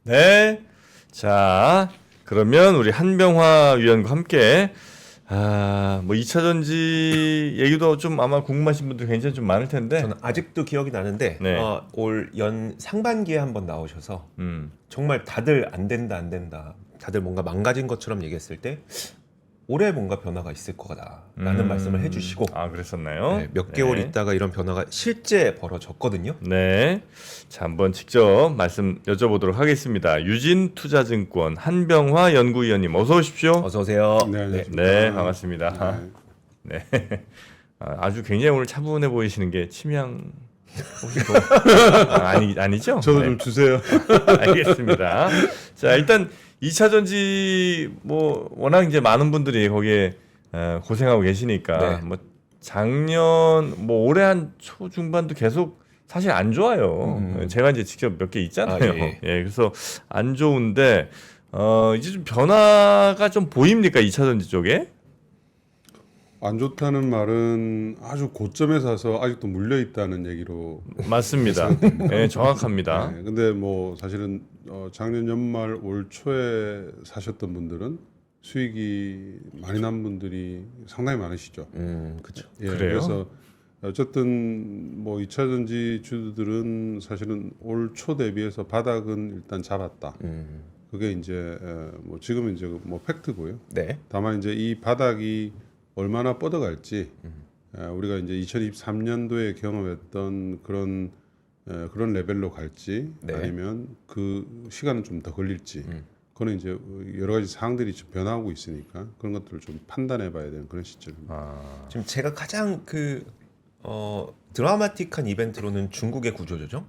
네. 자, 그러면 우리 한병화 위원과 함께 뭐 2차 전지 얘기도 좀 아마 궁금하신 분들 굉장히 좀 많을 텐데. 저는 아직도 기억이 나는데 네. 올 연 상반기에 한번 나오셔서 정말 다들 안 된다 다들 뭔가 망가진 것처럼 얘기했을 때 올해 뭔가 변화가 있을 거다라는 말씀을 해주시고 그랬었나요? 네, 몇 개월 있다가 이런 변화가 실제 벌어졌거든요. 네. 자, 한번 직접 말씀 여쭤보도록 하겠습니다. 유진투자증권 한병화 연구위원님 어서 오십시오. 어서 오세요. 네, 반갑습니다. 네. 아주 굉장히 오늘 차분해 보이시는 게 침향 혹시 아니죠? 저도 좀 주세요. 알겠습니다. 자, 일단 2차 전지 뭐 워낙 이제 많은 분들이 거기에 고생하고 계시니까 뭐 작년 뭐 올해 한 초중반도 계속 사실 안 좋아요. 제가 이제 직접 몇 개 있잖아요. 예, 그래서 안 좋은데 이제 좀 변화가 좀 보입니까 2차 전지 쪽에? 안 좋다는 말은 아주 고점에 사서 아직도 물려 있다는 얘기로. 맞습니다. 네, 정확합니다. 네, 근데 뭐 사실은 작년 연말 올 초에 사셨던 분들은 수익이 많이 난 분들이 상당히 많으시죠. 그렇죠. 예, 그래요? 그래서 어쨌든 뭐 2차 전지 주들은 사실은 올 초 대비해서 바닥은 일단 잡았다. 그게 이제 뭐 지금은 이제 뭐 팩트고요. 네. 다만 이제 이 바닥이 얼마나 뻗어갈지 우리가 이제 2023년도에 경험했던 그런 레벨로 갈지 아니면 그 시간은 좀 더 걸릴지 그거는 이제 여러 가지 사항들이 좀 변화하고 있으니까 그런 것들을 좀 판단해봐야 되는 그런 시점입니다. 지금 제가 가장 드라마틱한 이벤트로는 중국의 구조조정,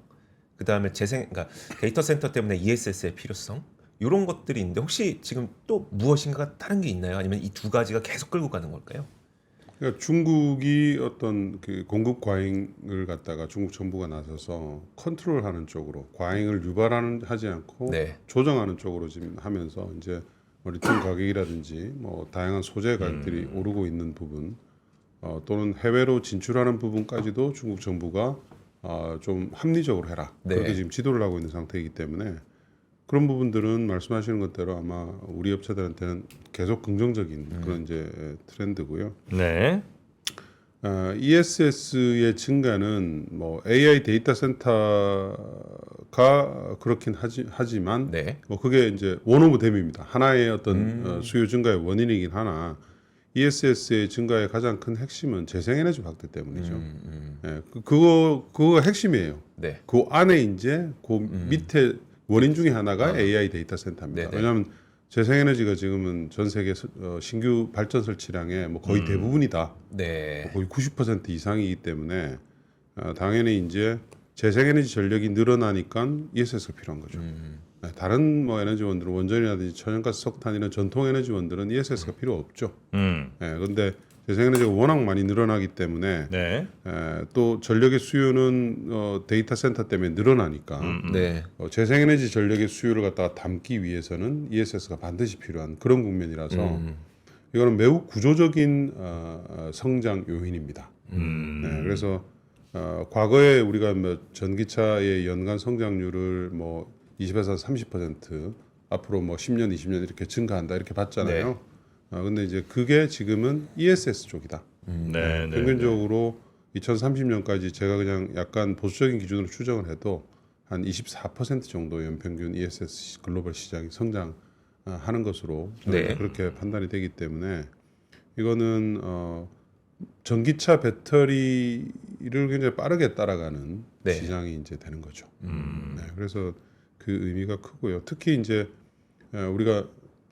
그 다음에 그러니까 데이터 센터 때문에 ESS의 필요성 이런 것들이 있는데 혹시 지금 또 무엇인가 다른 게 있나요? 아니면 이 두 가지가 계속 끌고 가는 걸까요? 그러니까 중국이 어떤 그 공급 과잉을 갖다가 중국 정부가 나서서 컨트롤하는 쪽으로 과잉을 하지 않고 조정하는 쪽으로 지금 하면서 이제 리튬 가격이라든지 뭐 다양한 소재 가격들이 오르고 있는 부분 또는 해외로 진출하는 부분까지도 중국 정부가 좀 합리적으로 해라 그렇게 지금 지도를 하고 있는 상태이기 때문에 그런 부분들은 말씀하시는 것대로 아마 우리 업체들한테는 계속 긍정적인 그런 이제 트렌드고요. 네. ESS의 증가는 뭐 AI 데이터 센터가 그렇긴 하지만 뭐 그게 이제 원 오브 댐입니다. 하나의 어떤 수요 증가의 원인이긴 하나 ESS의 증가의 가장 큰 핵심은 재생에너지 확대 때문이죠. 예, 그거가 핵심이에요. 그 안에 이제 그 밑에 원인 중에 하나가 AI 데이터 센터입니다. 왜냐하면 재생에너지가 지금은 전 세계 신규 발전 설치량의 뭐 거의 대부분이다. 거의 90% 이상이기 때문에 당연히 이제 재생에너지 전력이 늘어나니까 ESS가 필요한 거죠. 다른 뭐 에너지원들은 원전이라든지 천연가스, 석탄 이런 전통 에너지원들은 ESS가 필요 없죠. 그런데 재생에너지가 워낙 많이 늘어나기 때문에 또 전력의 수요는 데이터 센터 때문에 늘어나니까 재생에너지 전력의 수요를 갖다가 담기 위해서는 ESS가 반드시 필요한 그런 국면이라서 이거는 매우 구조적인 성장 요인입니다. 그래서 과거에 우리가 뭐 전기차의 연간 성장률을 뭐 20에서 30% 앞으로 뭐 10년, 20년 이렇게 증가한다 이렇게 봤잖아요. 근데 이제 그게 지금은 ESS 쪽이다. 평균적으로 2030년까지 제가 그냥 약간 보수적인 기준으로 추정을 해도 한 24% 정도 연평균 ESS 글로벌 시장이 성장하는 것으로 그렇게 판단이 되기 때문에 이거는 전기차 배터리를 굉장히 빠르게 따라가는 시장이 이제 되는 거죠. 그래서 그 의미가 크고요. 특히 이제 우리가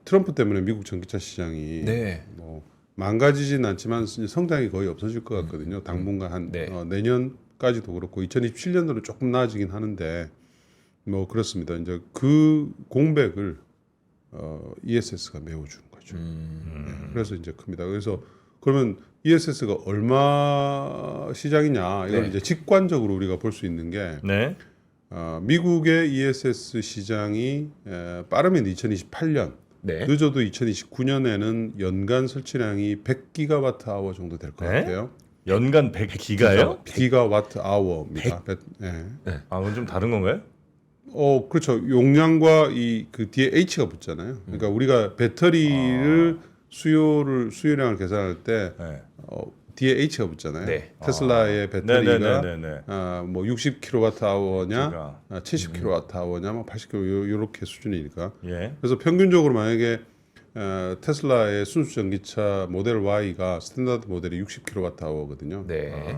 트럼프 때문에 미국 전기차 시장이 뭐 망가지진 않지만 성장이 거의 없어질 것 같거든요. 당분간 한 내년까지도 그렇고 2027년도는 조금 나아지긴 하는데 뭐 그렇습니다. 이제 그 공백을 ESS가 메워주는 거죠. 그래서 이제 큽니다. 그래서 그러면 ESS가 얼마 시장이냐 이걸 이제 직관적으로 우리가 볼 수 있는 게 미국의 ESS 시장이 빠르면 2028년 늦어도 2029년에는 연간 설치량이 100기가와트 아워 정도 될 것 같아요. 연간 100기가요? 기가와트 아워입니다. 그건 좀 다른 건가요? 그렇죠. 용량과 이 그 뒤에 H가 붙잖아요. 그러니까 우리가 배터리를 수요량을 계산할 때 네. 뒤에 H가 붙잖아요. 네. 테슬라의 배터리가 네네네네. 뭐 60kWh냐, 제가. 70kWh냐, 뭐 80kW 요렇게 수준이니까. 예. 그래서 평균적으로 만약에 테슬라의 순수 전기차 모델 Y가 스탠다드 모델이 60kWh거든요. 네.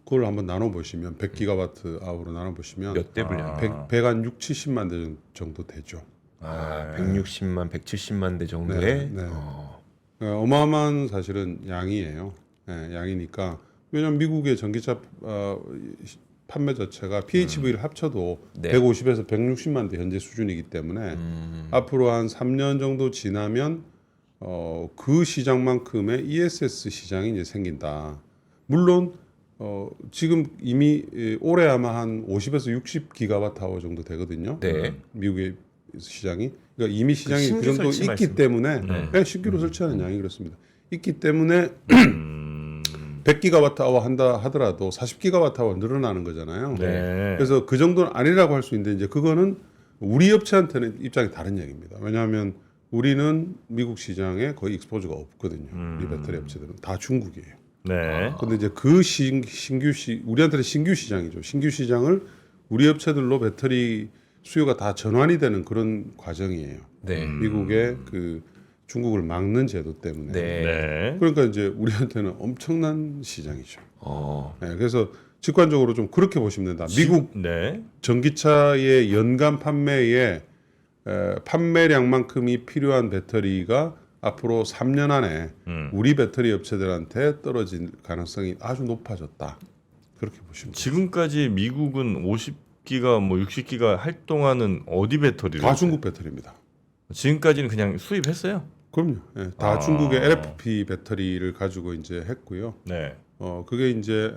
그걸 한번 나눠 보시면 100kWh로 나눠 보시면 몇 대 분량? 100한 6, 70만 대 정도 되죠. 160만, 170만 대 정도의 네, 네. 어마어마한 사실은 양이에요. 양이니까 왜냐하면 미국의 전기차 판매 자체가 PHV를 합쳐도 네. 150에서 160만 대 현재 수준이기 때문에 앞으로 한 3년 정도 지나면 그 시장만큼의 ESS 시장이 이제 생긴다. 물론 지금 이미 올해 아마 한 50에서 60 기가와트아워 정도 되거든요. 네. 미국의 시장이. 그러니까 이미 시장이 신규 그 정도 설치 있기 말씀. 때문에 네. 신규로 설치하는 양이 그렇습니다. 있기 때문에 100기가와트아워 한다 하더라도 40기가와트아워 늘어나는 거잖아요. 네. 그래서 그 정도는 아니라고 할 수 있는데 이제 그거는 우리 업체한테는 입장이 다른 얘기입니다. 왜냐하면 우리는 미국 시장에 거의 익스포즈가 없거든요. 우리 배터리 업체들은 다 중국이에요. 네. 근데 이제 그 우리한테는 신규 시장이죠. 신규 시장을 우리 업체들로 배터리 수요가 다 전환이 되는 그런 과정이에요. 네. 미국의 그 중국을 막는 제도 때문에. 네. 네. 그러니까 이제 우리한테는 엄청난 시장이죠. 어. 네, 그래서 직관적으로 좀 그렇게 보시면 된다. 미국 네. 전기차의 연간 판매에 판매량만큼이 필요한 배터리가 앞으로 3년 안에 우리 배터리 업체들한테 떨어질 가능성이 아주 높아졌다. 그렇게 보시면 돼요. 지금까지 미국은 50기가 뭐 60기가 활동하는 어디 배터리를 다 중국 배터리입니다. 지금까지는 그냥 수입했어요. 그럼요. 예, 다 중국의 LFP 배터리를 가지고 이제 했고요. 네. 그게 이제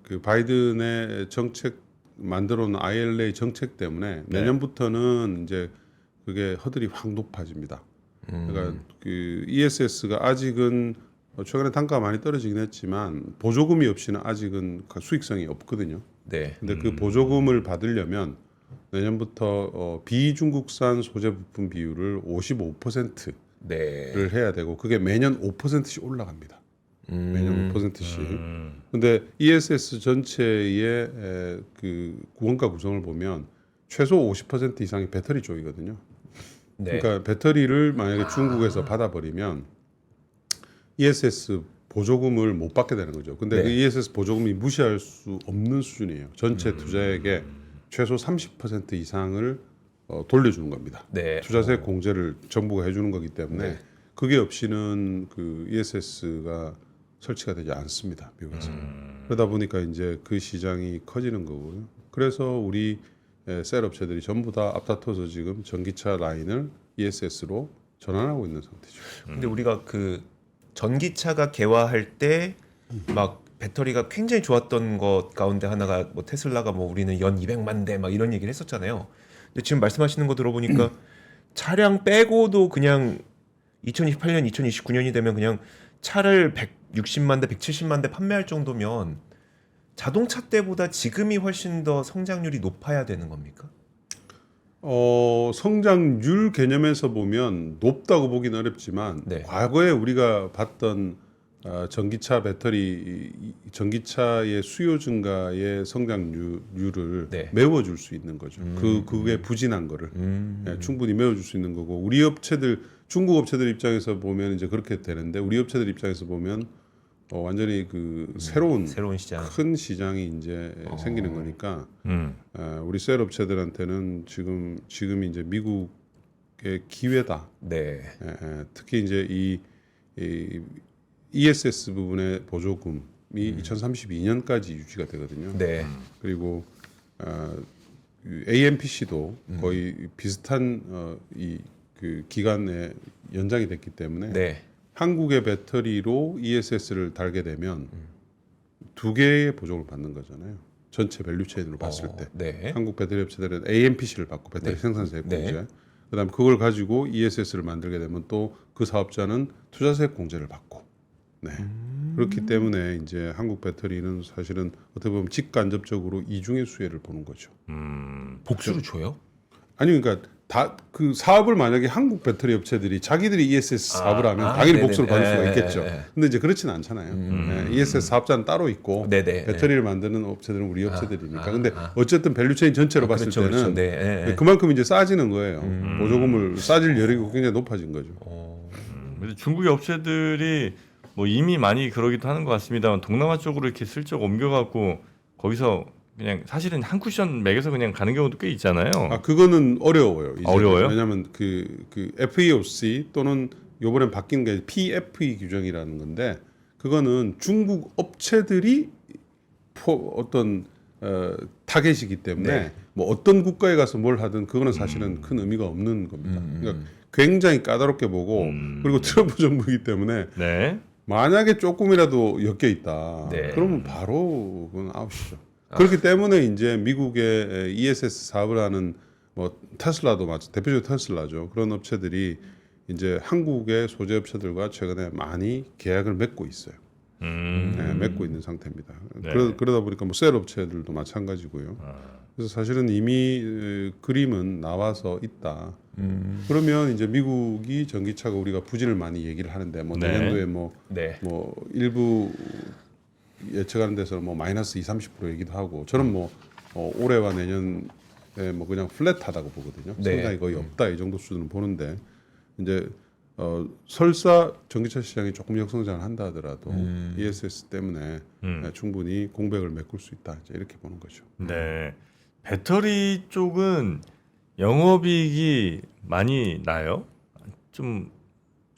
그 바이든의 정책 만들어 놓은 IRA 정책 때문에 내년부터는 이제 그게 허들이 확 높아집니다. 그러니까 그 ESS가 아직은 최근에 단가가 많이 떨어지긴 했지만 보조금이 없이는 아직은 수익성이 없거든요. 네. 근데 그 보조금을 받으려면 내년부터 비중국산 소재 부품 비율을 55%를 네. 해야 되고 그게 매년 5%씩 올라갑니다. 매년 5%씩. 근데 ESS 전체의 그 원가 구성을 보면 최소 50% 이상이 배터리 쪽이거든요. 네. 그러니까 배터리를 만약에 중국에서 받아버리면 ESS 보조금을 못 받게 되는 거죠. 근데 네. 그 ESS 보조금이 무시할 수 없는 수준이에요. 전체 투자액의 최소 30% 이상을 돌려주는 겁니다. 네. 투자세 공제를 정부가 해주는 거기 때문에 네. 그게 없이는 그 ESS가 설치가 되지 않습니다. 미국에서. 그러다 보니까 이제 그 시장이 커지는 거고요. 그래서 우리 셀 업체들이 전부 다 앞다퉈서 지금 전기차 라인을 ESS로 전환하고 있는 상태죠. 근데 우리가 그 전기차가 개화할 때 막 배터리가 굉장히 좋았던 것 가운데 하나가 뭐 테슬라가 뭐 우리는 연 200만 대 막 이런 얘기를 했었잖아요. 근데 지금 말씀하시는 거 들어보니까 차량 빼고도 그냥 2028년, 2029년이 되면 그냥 차를 160만 대, 170만 대 판매할 정도면 자동차 때보다 지금이 훨씬 더 성장률이 높아야 되는 겁니까? 성장률 개념에서 보면 높다고 보기는 어렵지만 네. 과거에 우리가 봤던 전기차의 수요 증가의 성장률을 네. 메워줄 수 있는 거죠. 그게 부진한 거를 충분히 메워줄 수 있는 거고 우리 업체들 중국 업체들 입장에서 보면 이제 그렇게 되는데 우리 업체들 입장에서 보면 완전히 그 새로운 시장. 큰 시장이 이제 생기는 거니까 우리 셀 업체들한테는 지금이 이제 미국의 기회다. 네. 특히 이제 이 ESS 부분의 보조금이 2032년까지 유지가 되거든요. 네. 그리고 AMPC도 거의 비슷한 그 기간에 연장이 됐기 때문에 네. 한국의 배터리로 ESS를 달게 되면 두 개의 보조금을 받는 거잖아요. 전체 밸류체인으로 봤을 때 네. 한국 배터리 업체들은 AMPC를 받고 배터리 네. 생산세 공제, 네. 그다음 그걸 가지고 ESS를 만들게 되면 또 그 사업자는 투자세 공제를 받고, 네. 그렇기 때문에 이제 한국 배터리는 사실은 어떻게 보면 직간접적으로 이중의 수혜를 보는 거죠. 복수를 줘요? 아니 그러니까 다 그 사업을 만약에 한국 배터리 업체들이 자기들이 ESS 사업을 하면 당연히 네네네. 복수를 받을 수가 예, 있겠죠. 예, 예. 근데 이제 그렇지는 않잖아요. 예, ESS 사업자는 따로 있고 네네. 배터리를 만드는 업체들은 우리 업체들이니까. 근데 어쨌든 밸류체인 전체로 봤을 그렇죠, 때는 그렇죠. 네, 예. 그만큼 이제 싸지는 거예요. 보조금을 싸질 여력이 굉장히 높아진 거죠. 그래서 중국의 업체들이 뭐 이미 많이 그러기도 하는 것 같습니다만 동남아 쪽으로 이렇게 슬쩍 옮겨갖고 거기서 그냥 사실은 한 쿠션 맥에서 그냥 가는 경우도 꽤 있잖아요. 아 그거는 어려워요. 이제. 어려워요? 왜냐하면 그 FEOC 또는 요번에 바뀐 게 PFE 규정이라는 건데 그거는 중국 업체들이 어떤 타겟이기 때문에 네. 뭐 어떤 국가에 가서 뭘 하든 그거는 사실은 큰 의미가 없는 겁니다. 그러니까 굉장히 까다롭게 보고 그리고 트럼프 정부이기 때문에 네. 만약에 조금이라도 엮여 있다. 네. 그러면 바로 그건 아웃이죠. 그렇기 때문에 이제 미국의 ESS 사업을 하는 뭐 테슬라도 대표적으로 테슬라죠. 그런 업체들이 이제 한국의 소재 업체들과 최근에 많이 계약을 맺고 있어요. 네, 맺고 있는 상태입니다. 네. 그러다 보니까 뭐 셀 업체들도 마찬가지고요. 그래서 사실은 이미 그림은 나와서 있다. 그러면 이제 미국이 전기차가 우리가 부진을 많이 얘기를 하는데 뭐 네. 내년도에 네. 뭐 일부 예측하는 데서는 뭐 마이너스 20-30% 얘기도 하고 저는 뭐 올해와 내년에 뭐 그냥 플랫하다고 보거든요. 네. 상당히 거의 없다 이 정도 수준을 보는데 이제 설사 전기차 시장이 조금 역성장을 한다 하더라도 ESS 때문에 충분히 공백을 메꿀 수 있다 이제 이렇게 보는 거죠. 네. 배터리 쪽은 영업이익이 많이 나요? 좀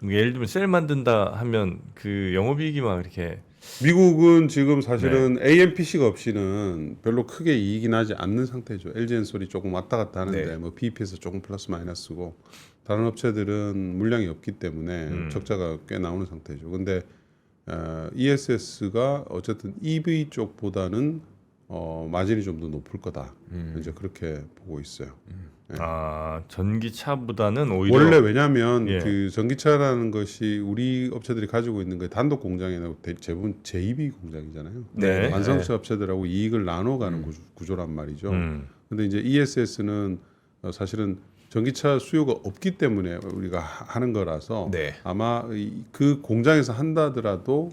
예를 들면 셀 만든다 하면 그 영업이익이 막 이렇게 미국은 지금 사실은 AMPC가 없이는 별로 크게 이익이 나지 않는 상태죠. LG엔솔이 조금 왔다 갔다 하는데 네. 뭐 BP에서 조금 플러스 마이너스고 다른 업체들은 물량이 없기 때문에 적자가 꽤 나오는 상태죠. 근데 ESS가 어쨌든 EV 쪽보다는 마진이 좀 더 높을 거다. 이제 그렇게 보고 있어요. 아 전기차보다는 오히려 원래 왜냐하면 예. 그 전기차라는 것이 우리 업체들이 가지고 있는 게 단독 공장이 아니고 대부분 JV 공장이잖아요. 네. 완성차 업체들하고 이익을 나눠가는 구조란 말이죠. 근데 이제 ESS는 사실은 전기차 수요가 없기 때문에 우리가 하는 거라서 네. 아마 그 공장에서 한다더라도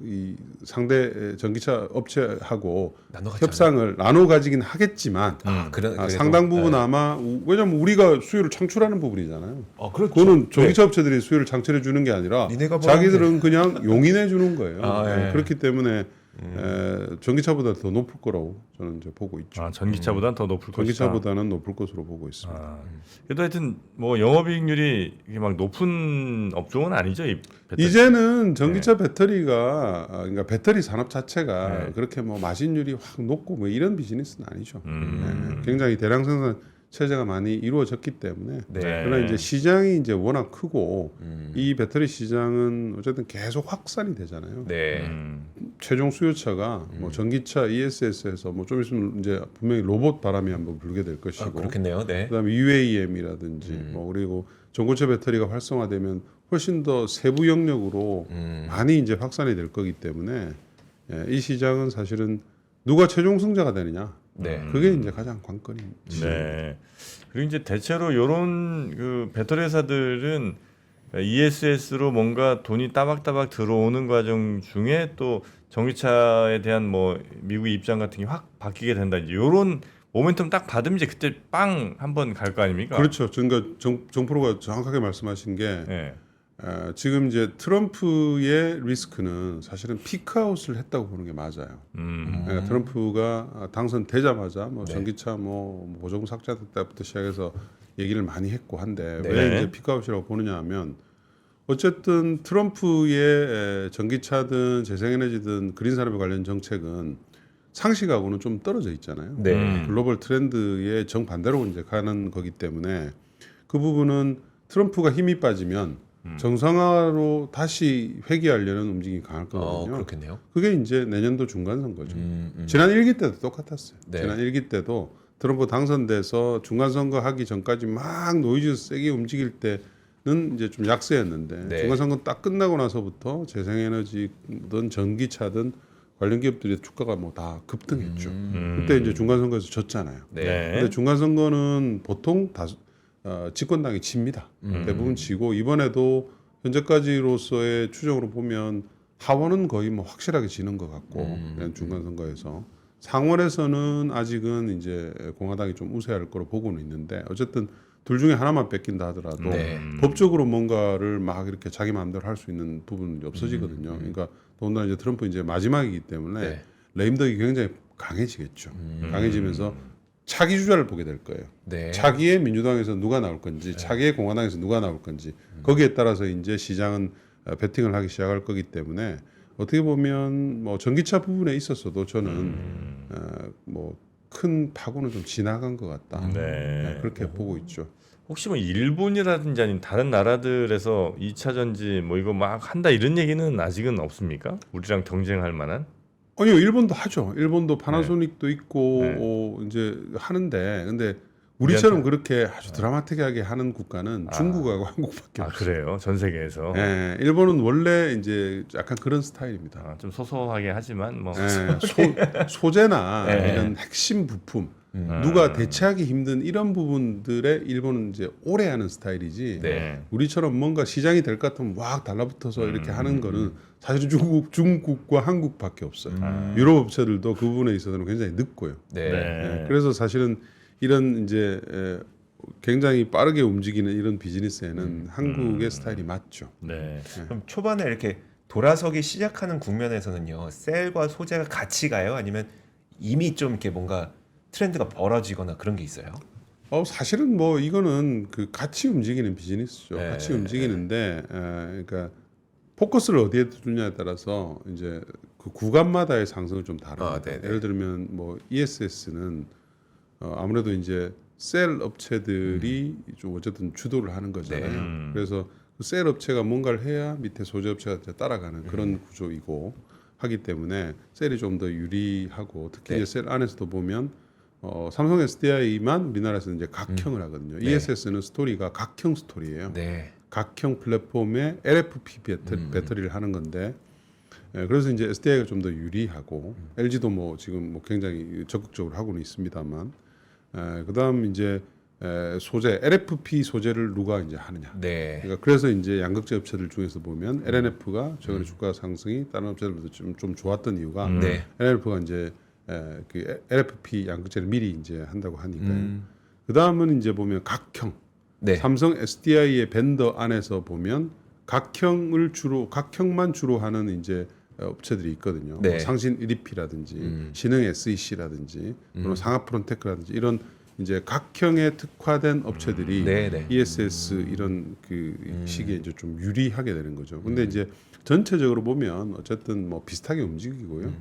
이 상대 전기차 업체하고 나눠 갖지 협상을 나눠 가지긴 하겠지만 그래도, 상당 부분 아마 왜냐면 우리가 수요를 창출하는 부분이잖아요. 그렇죠. 그거는 전기차 업체들이 수요를 창출해 주는 게 아니라 니네가 자기들은 그냥 용인해 주는 거예요. 예. 그렇기 때문에 전기차보다 더 높을 거라고 저는 이제 보고 있죠. 아, 전기차보다는 더 높을 것이다. 전기차보다는 높을 것으로 보고 있습니다. 아, 그래도 하여튼 뭐 영업이익률이 이게 막 높은 업종은 아니죠. 이 배터리. 이제는 전기차 배터리가 그러니까 배터리 산업 자체가 네. 그렇게 뭐 마진율이 확 높고 뭐 이런 비즈니스는 아니죠. 굉장히 대량 생산 체제가 많이 이루어졌기 때문에 네. 그러나 이제 시장이 이제 워낙 크고 이 배터리 시장은 어쨌든 계속 확산이 되잖아요. 네. 최종 수요차가 뭐 전기차 ESS에서 뭐 좀 있으면 이제 분명히 로봇 바람이 한번 불게 될 것이고 그렇겠네요. 네. 그다음에 UAM이라든지 뭐 그리고 전고체 배터리가 활성화되면 훨씬 더 세부 영역으로 많이 이제 확산이 될 거기 때문에 이 시장은 사실은 누가 최종 승자가 되느냐 네. 그게 이제 가장 관건입니다. 네. 그리고 이제 대체로 이런 그 배터리 회사들은 ESS로 뭔가 돈이 따박따박 들어오는 과정 중에 또 전기차에 대한 뭐 미국의 입장 같은 게 확 바뀌게 된다. 이제 이런 모멘텀 딱 받으면 이제 그때 빵 한번 갈 거 아닙니까? 그렇죠. 그러니까 정프로가 정확하게 말씀하신 게 네. 지금 이제 트럼프의 리스크는 사실은 피크아웃을 했다고 보는 게 맞아요. 그러니까 트럼프가 당선되자마자 뭐 전기차 뭐 보조금 삭제 때부터 시작해서 얘기를 많이 했고 한데 네. 왜 이제 피크아웃이라고 보느냐 하면 어쨌든 트럼프의 전기차든 재생에너지든 그린 산업에 관련 정책은 상식하고는 좀 떨어져 있잖아요. 네. 글로벌 트렌드의 정반대로 이제 가는 거기 때문에 그 부분은 트럼프가 힘이 빠지면 정상화로 다시 회귀하려는 움직임이 강할 거거든요. 그렇겠네요. 그게 이제 내년도 중간 선거죠. 지난 1기 때도 똑같았어요. 네. 지난 1기 때도 트럼프 당선돼서 중간 선거 하기 전까지 막 노이즈 세게 움직일 때 이제 좀 약세였는데 네. 중간선거 딱 끝나고 나서부터 재생에너지든 전기차든 관련 기업들의 주가가 뭐 다 급등했죠. 그때 이제 중간선거에서 졌잖아요. 네. 근데 중간선거는 보통 집권당이 집니다. 대부분 지고 이번에도 현재까지로서의 추정으로 보면 하원은 거의 뭐 확실하게 지는 것 같고 중간선거에서 상원에서는 아직은 이제 공화당이 좀 우세할 거로 보고는 있는데 어쨌든 둘 중에 하나만 뺏긴다 하더라도 네. 법적으로 뭔가를 막 이렇게 자기 마음대로 할 수 있는 부분이 없어지거든요. 그러니까 더군다나 이제 트럼프 이제 마지막이기 때문에 네. 레임덕이 굉장히 강해지겠죠. 강해지면서 차기 주자를 보게 될 거예요. 네. 차기의 민주당에서 누가 나올 건지, 차기의 공화당에서 누가 나올 건지 거기에 따라서 이제 시장은 베팅을 하기 시작할 거기 때문에 어떻게 보면 뭐 전기차 부분에 있어서도 저는 뭐 큰 파고는 좀 지나간 것 같다. 네. 그렇게 보고 있죠. 혹시 뭐 일본이라든지 아니면 다른 나라들에서 2차 전지 뭐 이거 막 한다 이런 얘기는 아직은 없습니까? 우리랑 경쟁할 만한? 아니요, 일본도 하죠. 일본도 파나소닉도 있고 네. 이제 하는데, 근데 우리처럼 그렇게 아주 드라마틱하게 하는 국가는 중국하고 한국밖에 아 없어요. 그래요? 전 세계에서 예, 일본은 원래 이제 약간 그런 스타일입니다. 아, 좀 소소하게 하지만 뭐 소재나 네. 이런 핵심 부품 누가 대체하기 힘든 이런 부분들에 일본은 이제 오래 하는 스타일이지. 네. 우리처럼 뭔가 시장이 될 것 같으면 막 달라붙어서 이렇게 하는 거는 사실 중국과 한국밖에 없어요. 유럽 업체들도 그 부분에 있어서는 굉장히 늦고요. 네. 예, 그래서 사실은 이런 이제 굉장히 빠르게 움직이는 이런 비즈니스에는 한국의 스타일이 맞죠. 네. 그럼 초반에 이렇게 돌아서기 시작하는 국면에서는요, 셀과 소재가 같이 가요? 아니면 이미 좀 이렇게 뭔가 트렌드가 벌어지거나 그런 게 있어요? 사실은 뭐 이거는 그 같이 움직이는 비즈니스죠. 네. 같이 움직이는데, 그러니까 포커스를 어디에 두느냐에 따라서 이제 그 구간마다의 상승은 좀 다릅니다. 네네. 예를 들면 뭐 ESS는 아무래도 이제 셀 업체들이 좀 어쨌든 주도를 하는 거잖아요. 그래서 그 셀 업체가 뭔가를 해야 밑에 소재 업체가 이제 따라가는 그런 구조이고 하기 때문에 셀이 좀 더 유리하고 특히 이제 셀 안에서도 보면 삼성 SDI만 우리나라에서는 이제 각형을 하거든요. ESS는 스토리가 각형 스토리예요. 네. 각형 플랫폼에 LFP 배터리를 하는 건데 그래서 이제 SDI가 좀 더 유리하고 LG도 뭐 지금 뭐 굉장히 적극적으로 하고는 있습니다만 그다음 이제 소재 LFP 소재를 누가 이제 하느냐. 네. 그러니까 그래서 이제 양극재 업체들 중에서 보면 LNF가 최근에 주가 상승이 다른 업체들보다 좀 좋았던 이유가 네. LNF가 이제 그 LFP 양극재를 미리 이제 한다고 하니까요. 그 다음은 이제 보면 각형. 네. 삼성 SDI의 밴더 안에서 보면 각형만 주로 하는 이제 업체들이 있거든요. 네. 뭐 상신 EDP라든지 신흥 SEC라든지 또는 상합 프론테크라든지 이런 이제 각형에 특화된 업체들이 네. ESS 이런 그 시기에 이제 좀 유리하게 되는 거죠. 근데 이제 전체적으로 보면 어쨌든 뭐 비슷하게 움직이고요.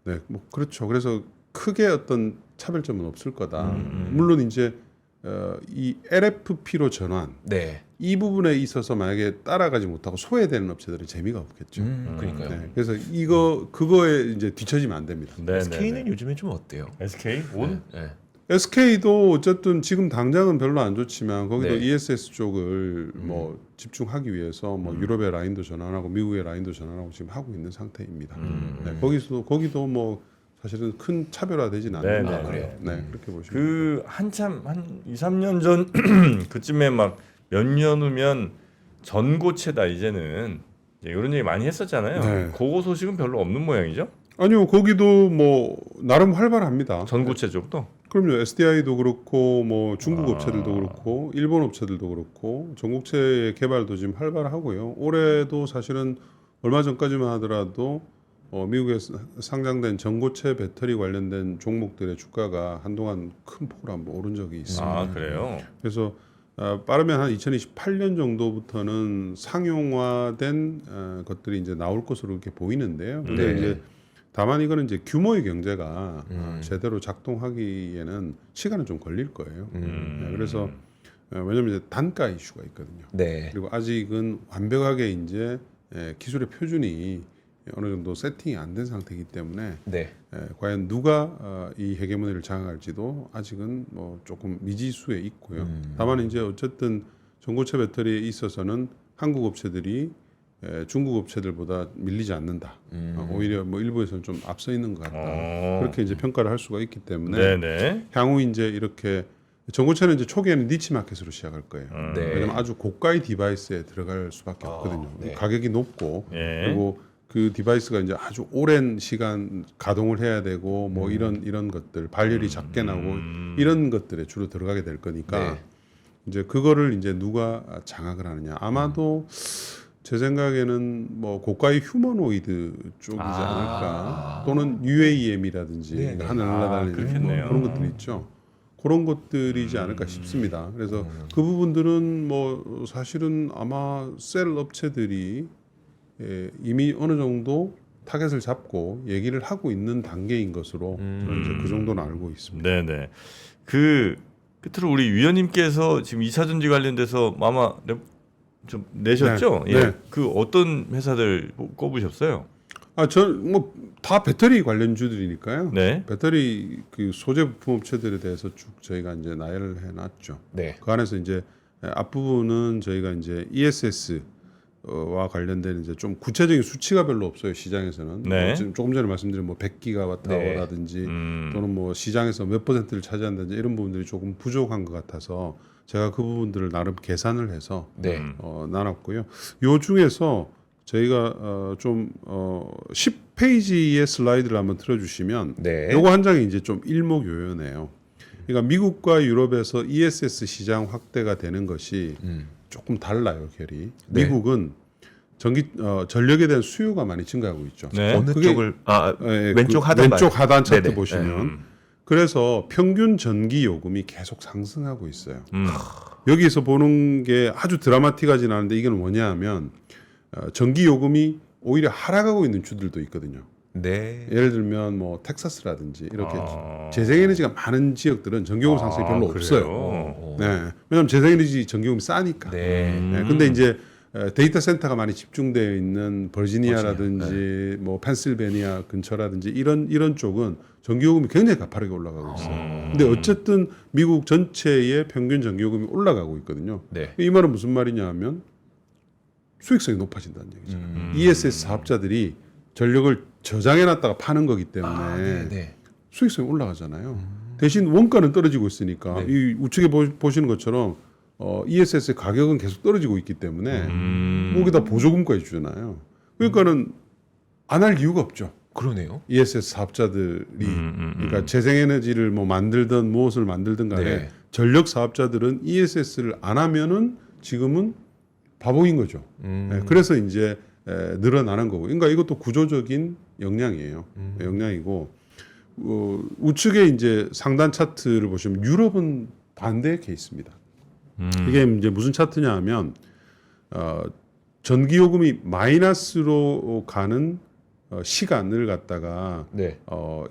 네, 뭐 그렇죠. 그래서 크게 어떤 차별점은 없을 거다. 물론 이제 이 LFP로 전환 네. 이 부분에 있어서 만약에 따라가지 못하고 소외되는 업체들은 재미가 없겠죠. 그러니까요. 네, 그래서 그거에 이제 뒤처지면 안 됩니다. 네. SK는 요즘에 좀 어때요? SK 온? 네. SK도 어쨌든 지금 당장은 별로 안 좋지만 거기도 네. ESS 쪽을 뭐 집중하기 위해서 뭐 유럽의 라인도 전환하고 미국의 라인도 전환하고 지금 하고 있는 상태입니다. 네, 거기도 뭐 사실은 큰 차별화되진 않는 네, 것 네, 같아요. 네, 그렇게 보시면. 그 한참 한 2, 3년 전 그쯤에 막 몇 년 후면 전고체다 이제는 이런 얘기 많이 했었잖아요. 네. 그거 소식은 별로 없는 모양이죠? 아니요, 거기도 뭐 나름 활발합니다. 전고체 쪽도? 그럼요. SDI도 그렇고 뭐 중국 업체들도 그렇고 일본 업체들도 그렇고 전국체 개발도 지금 활발하고요. 올해도 사실은 얼마 전까지만 하더라도 미국에 상장된 전고체 배터리 관련된 종목들의 주가가 한동안 큰 폭으로 한번 오른 적이 있습니다. 아 그래요? 그래서 빠르면 한 2028년 정도부터는 상용화된 것들이 이제 나올 것으로 이렇게 보이는데요. 근데 네. 이제 다만 이거는 이제 규모의 경제가 제대로 작동하기에는 시간은 좀 걸릴 거예요. 네, 그래서 왜냐하면 이제 단가 이슈가 있거든요. 네. 그리고 아직은 완벽하게 이제 기술의 표준이 어느 정도 세팅이 안 된 상태이기 때문에 네. 과연 누가 이 헤게모니를 장악할지도 아직은 뭐 조금 미지수에 있고요. 다만 이제 어쨌든 전고체 배터리에 있어서는 한국 업체들이 중국 업체들보다 밀리지 않는다. 오히려 뭐 일부에서는 좀 앞서 있는 것 같다. 그렇게 이제 평가를 할 수가 있기 때문에 네네. 향후 이제 이렇게 전고체는 이제 초기에는 니치 마켓으로 시작할 거예요. 네. 왜냐면 아주 고가의 디바이스에 들어갈 수밖에 없거든요. 네. 가격이 높고 예. 그리고 그 디바이스가 이제 아주 오랜 시간 가동을 해야 되고 뭐 이런 것들 발열이 작게 나고 이런 것들에 주로 들어가게 될 거니까 네. 이제 그거를 이제 누가 장악을 하느냐 아마도 제 생각에는 뭐 고가의 휴머노이드 쪽이지 않을까 또는 UAM이라든지 네, 네. 하늘 날아다니는 그렇겠네요. 뭐 그런 것들이 있죠. 그런 것들이지 않을까 싶습니다. 그래서 그 부분들은 뭐 사실은 아마 셀 업체들이 이미 어느 정도 타겟을 잡고 얘기를 하고 있는 단계인 것으로 저는 이제 그 정도는 알고 있습니다. 네네. 그 끝으로 우리 위원님께서 지금 2차 전지 관련돼서 아마 좀 내셨죠? 네. 예. 네. 그 어떤 회사들 꼽으셨어요? 전 뭐 다 배터리 관련주들이니까요. 네. 배터리 그 소재 부품 업체들에 대해서 쭉 저희가 이제 나열을 해놨죠. 네. 그 안에서 이제 앞부분은 저희가 이제 ESS 와 관련된 이제 좀 구체적인 수치가 별로 없어요 시장에서는. 네. 지금 조금 전에 말씀드린 뭐 100기가와트라든지 또는 뭐 시장에서 몇 %를 차지한다든지 이런 부분들이 조금 부족한 것 같아서 제가 그 부분들을 나름 계산을 해서 네. 나눴고요. 요 중에서 저희가 10페이지의 슬라이드를 한번 틀어주시면 네. 요거 한 장이 이제 좀 일목요연해요. 그러니까 미국과 유럽에서 ESS 시장 확대가 되는 것이 조금 달라요, 결이. 네. 미국은 전력에 대한 수요가 많이 증가하고 있죠. 네. 어느 그게- 쪽을 왼쪽 하단 차트 네네. 보시면 그래서 평균 전기 요금이 계속 상승하고 있어요. 음. 여기서 보는 게 아주 드라마틱하진 않은데 이건 뭐냐하면 전기 요금이 오히려 하락하고 있는 주들도 있거든요. 네. 예를 들면 뭐 텍사스라든지 이렇게 아. 재생에너지가 많은 지역들은 전기요금 상승이 별로 그래요? 없어요. 네, 왜냐하면 재생에너지 전기요금이 싸니까. 네. 네, 근데 이제 데이터 센터가 많이 집중되어 있는 버지니아라든지 뭐 펜실베니아 근처라든지 이런 쪽은 전기요금이 굉장히 가파르게 올라가고 있어요. 근데 어쨌든 미국 전체의 평균 전기요금이 올라가고 있거든요. 네. 이 말은 무슨 말이냐면 수익성이 높아진다는 얘기죠. ESS 사업자들이 전력을 저장해놨다가 파는 거기 때문에 네. 수익성이 올라가잖아요. 대신 원가는 떨어지고 있으니까 네. 이 우측에 보시는 것처럼 ESS의 가격은 계속 떨어지고 있기 때문에 거기다 보조금까지 주잖아요. 그러니까는 안 할 이유가 없죠. 그러네요. ESS 사업자들이 그러니까 재생에너지를 뭐 만들든 무엇을 만들든 간에 네. 전력 사업자들은 ESS를 안 하면은 지금은 바보인 거죠. 네, 그래서 이제 늘어나는 거고. 그러니까 이것도 구조적인 역량이에요. 역량이고 우측에 이제 상단 차트를 보시면 유럽은 반대의 케이스입니다. 이게 이제 무슨 차트냐 하면 전기 요금이 마이너스로 가는 시간을 갖다가 네.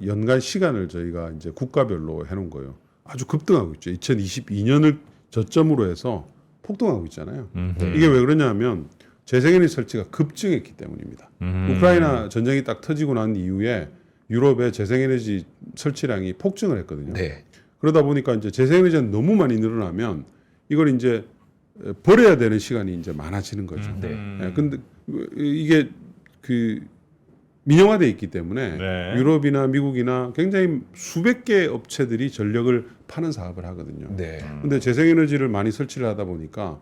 연간 시간을 저희가 이제 국가별로 해놓은 거예요. 아주 급등하고 있죠. 2022년을 저점으로 해서 폭등하고 있잖아요. 이게 왜 그러냐면 재생에너지 설치가 급증했기 때문입니다. 우크라이나 전쟁이 딱 터지고 난 이후에 유럽의 재생에너지 설치량이 폭증을 했거든요. 네. 그러다 보니까 이제 재생에너지가 너무 많이 늘어나면 이걸 이제 버려야 되는 시간이 이제 많아지는 거죠. 네. 근데 이게 그 민영화돼 있기 때문에 네. 유럽이나 미국이나 굉장히 수백 개의 업체들이 전력을 파는 사업을 하거든요. 네. 근데 재생에너지를 많이 설치를 하다 보니까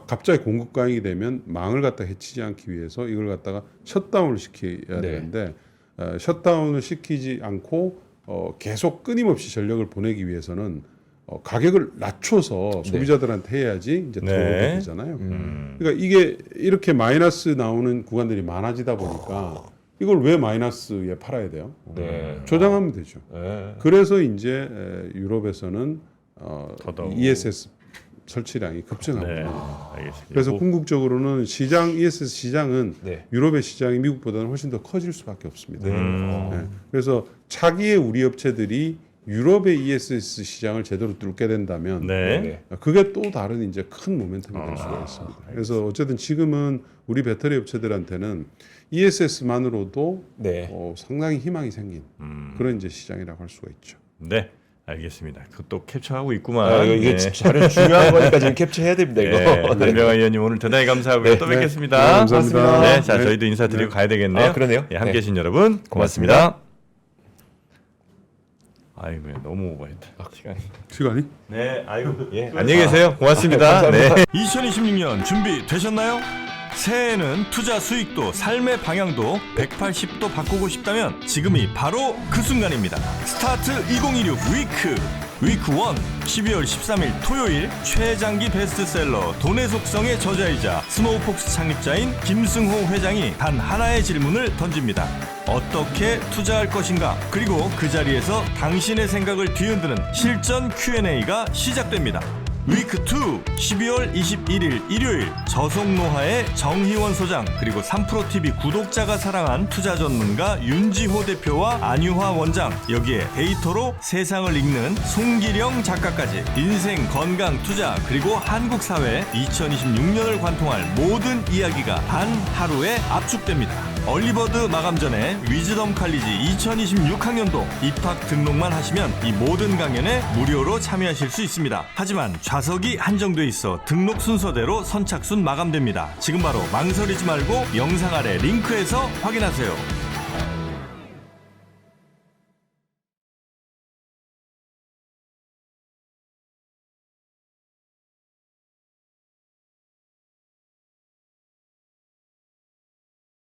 갑자기 공급 과잉이 되면 망을 갖다 해치지 않기 위해서 이걸 갖다가 셧다운을 시켜야 되는데 셧다운을 시키지 않고 계속 끊임없이 전력을 보내기 위해서는 가격을 낮춰서 소비자들한테 해야지 이제 들어오게 되잖아요. 그러니까 이게 이렇게 마이너스 나오는 구간들이 많아지다 보니까 이걸 왜 마이너스에 팔아야 돼요? 네. 조장하면 되죠. 네. 그래서 이제 유럽에서는 더더욱. ESS 설치량이 급증하고 네. 있습니다. 알겠습니다. 그래서 궁극적으로는 ESS 시장은 네. 유럽의 시장이 미국보다는 훨씬 더 커질 수밖에 없습니다. 네. 네. 그래서 차기의 우리 업체들이 유럽의 ESS 시장을 제대로 뚫게 된다면 네. 그게 또 다른 이제 큰 모멘텀이 될 수가 있습니다. 그래서 어쨌든 지금은 우리 배터리 업체들한테는 ESS만으로도 상당히 희망이 생긴 그런 이제 시장이라고 할 수가 있죠. 네. 알겠습니다. 그것도 캡처하고 있구만. 이게 자료 중요한 거니까 지금 캡처해야 됩니다. 이거. 한병화 의원님 오늘 대단히 감사하고요. 또 뵙겠습니다. 네, 감사합니다. 네, 자 저희도 인사드리고 가야 되겠네요. 그러네요. 함께해 주신 여러분 고맙습니다. 아이고 너무 오버했다. 시간이? 네, 아이고 안녕히 계세요. 고맙습니다. 네. 2026년 준비 되셨나요? 새해에는 투자 수익도 삶의 방향도 180도 바꾸고 싶다면 지금이 바로 그 순간입니다. 스타트 2026 위크 1 12월 13일 토요일 최장기 베스트셀러 돈의 속성의 저자이자 스노우폭스 창립자인 김승호 회장이 단 하나의 질문을 던집니다. 어떻게 투자할 것인가? 그리고 그 자리에서 당신의 생각을 뒤흔드는 실전 Q&A가 시작됩니다. 위크 2 12월 21일 일요일 저속노화의 정희원 소장 그리고 3프로TV 구독자가 사랑한 투자 전문가 윤지호 대표와 안유화 원장 여기에 데이터로 세상을 읽는 송기령 작가까지 인생 건강 투자 그리고 한국 사회 2026년을 관통할 모든 이야기가 단 하루에 압축됩니다. 얼리버드 마감 전에 위즈덤 칼리지 2026학년도 입학 등록만 하시면 이 모든 강연에 무료로 참여하실 수 있습니다. 하지만 좌석이 한정돼 있어 등록 순서대로 선착순 마감됩니다. 지금 바로 망설이지 말고 영상 아래 링크에서 확인하세요.